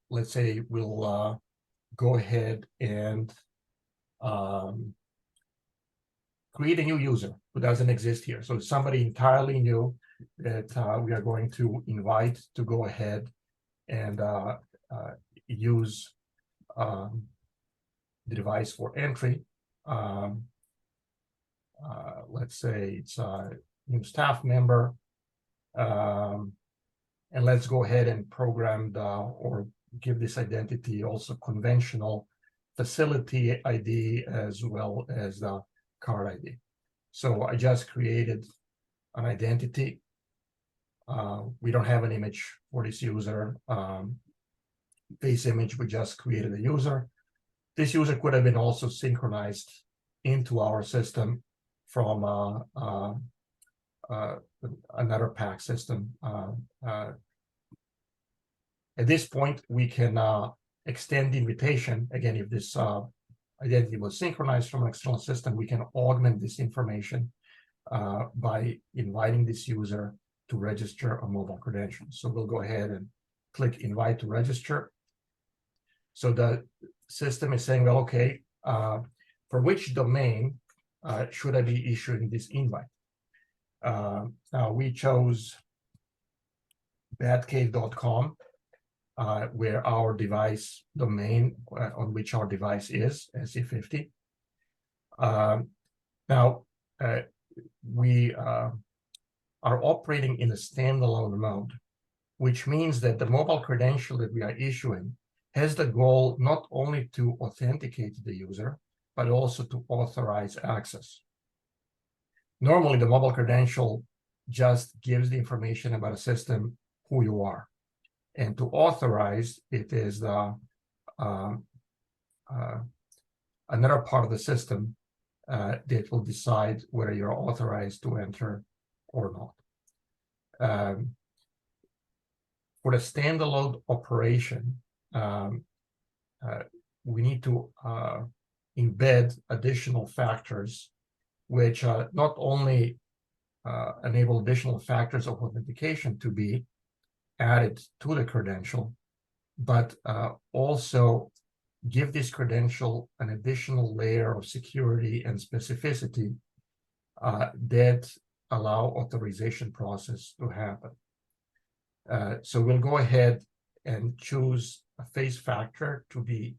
let's say we'll go ahead and create a new user who doesn't exist here. So somebody entirely new that we are going to invite to go ahead and use the device for entry. Let's say it's a new staff member. And let's go ahead and program or give this identity also conventional facility ID as well as the card ID. So I just created an identity. We don't have an image for this user. Face image, we just created a user. This user could have been also synchronized into our system from another PAC system. At this point, we can extend the invitation. Again, if this identity was synchronized from an external system, we can augment this information by inviting this user to register a mobile credential. So we'll go ahead and click invite to register. So the system is saying, well, okay, for which domain should I be issuing this invite? Now we chose badcave.com, where our device domain on which our device is, SE50. Now, we are operating in a standalone mode, which means that the mobile credential that we are issuing has the goal not only to authenticate the user, but also to authorize access. Normally, the mobile credential just gives the information about a system, who you are. And to authorize, it is the another part of the system that will decide whether you're authorized to enter or not. For the standalone operation, we need to embed additional factors which not only enable additional factors of authentication to be added to the credential, but also give this credential an additional layer of security and specificity that allow authorization process to happen. So we'll go ahead and choose a face factor to be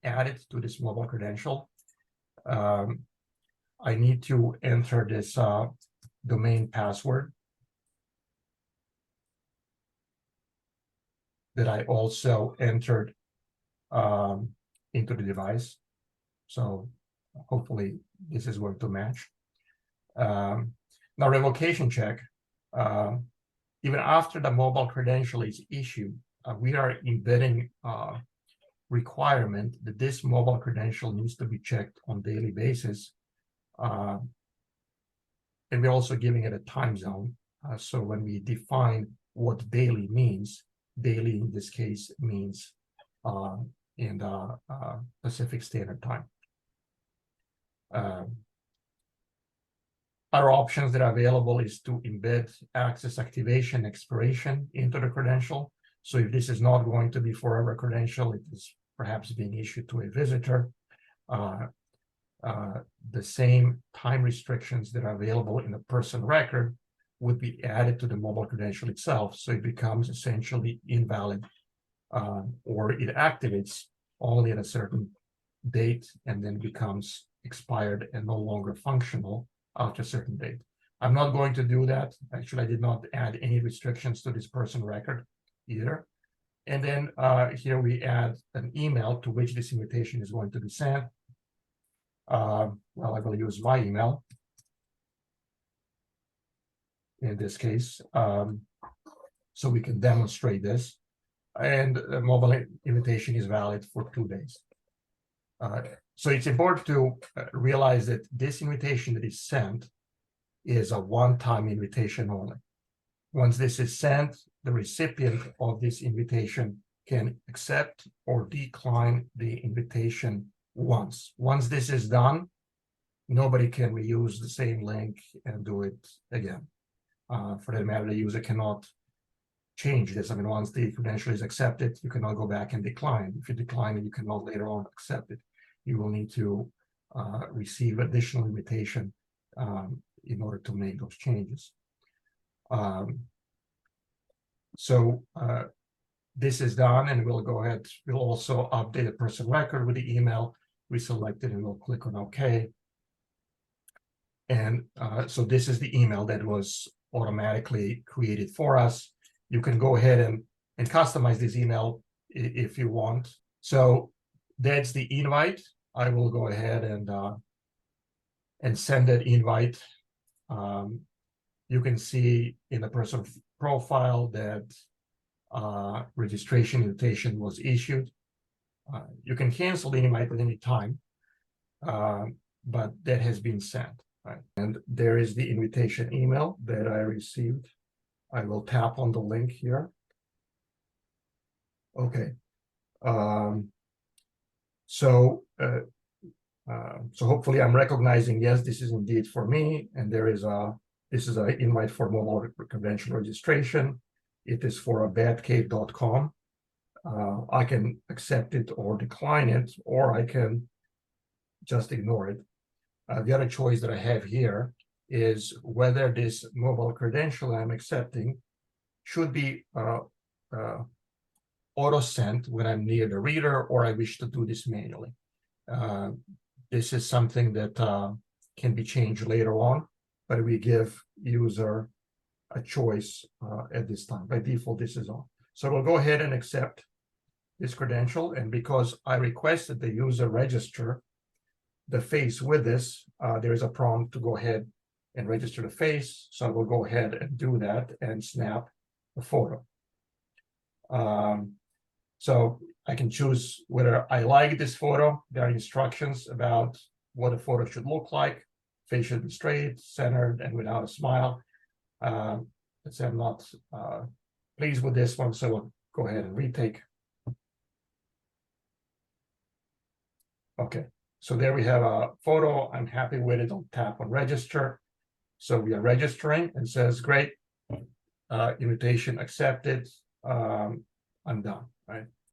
added to this mobile credential. I need to enter this domain password that I also entered into the device. So hopefully this is going to match. Now revocation check, even after the mobile credential is issued, we are embedding requirement that this mobile credential needs to be checked on a daily basis. And we're also giving it a time zone. So when we define what daily means, daily in this case means in the Pacific Standard Time. Other options that are available is to embed access activation expiration into the credential. So if this is not going to be forever credential, it is perhaps being issued to a visitor. The same time restrictions that are available in the person record would be added to the mobile credential itself, so it becomes essentially invalid, or it activates only at a certain date and then becomes expired and no longer functional after a certain date. I'm not going to do that. Actually, I did not add any restrictions to this person record either. And then here we add an email to which this invitation is going to be sent. Well, I will use my email in this case, so we can demonstrate this. And the mobile invitation is valid for 2 days. So it's important to realize that this invitation that is sent is a one-time invitation only. Once this is sent, the recipient of this invitation can accept or decline the invitation once. Once this is done, nobody can reuse the same link and do it again. For that matter, the user cannot change this. I mean, once the credential is accepted, you cannot go back and decline. If you decline it, you cannot later on accept it. You will need to receive additional invitation in order to make those changes. So this is done, and we'll go ahead. We'll also update the person record with the email we selected, and we'll click on OK. And so this is the email that was automatically created for us. You can go ahead and customize this email if you want. So that's the invite. I will go ahead and send that invite. You can see in the person profile that registration invitation was issued. You can cancel the invite at any time, but that has been sent. Right. And there is the invitation email that I received. I will tap on the link here. Okay. So hopefully I'm recognizing, yes, this is indeed for me. And this is an invite for mobile credential registration. It is for batcave.com. I can accept it or decline it, or I can just ignore it. The other choice that I have here is whether this mobile credential I'm accepting should be auto-sent when I'm near the reader, or I wish to do this manually. This is something that can be changed later on, but we give user a choice at this time. By default, this is on. So we'll go ahead and accept this credential, and because I requested the user register the face with this, there is a prompt to go ahead and register the face. So I will go ahead and do that and snap a photo. So I can choose whether I like this photo. There are instructions about what a photo should look like. Face should be straight, centered, and without a smile. Let's say I'm not pleased with this one, so we'll go ahead and retake. Okay. So there we have a photo. I'm happy with it. I'll tap on register. So we are registering and says, great, invitation accepted. I'm done, right?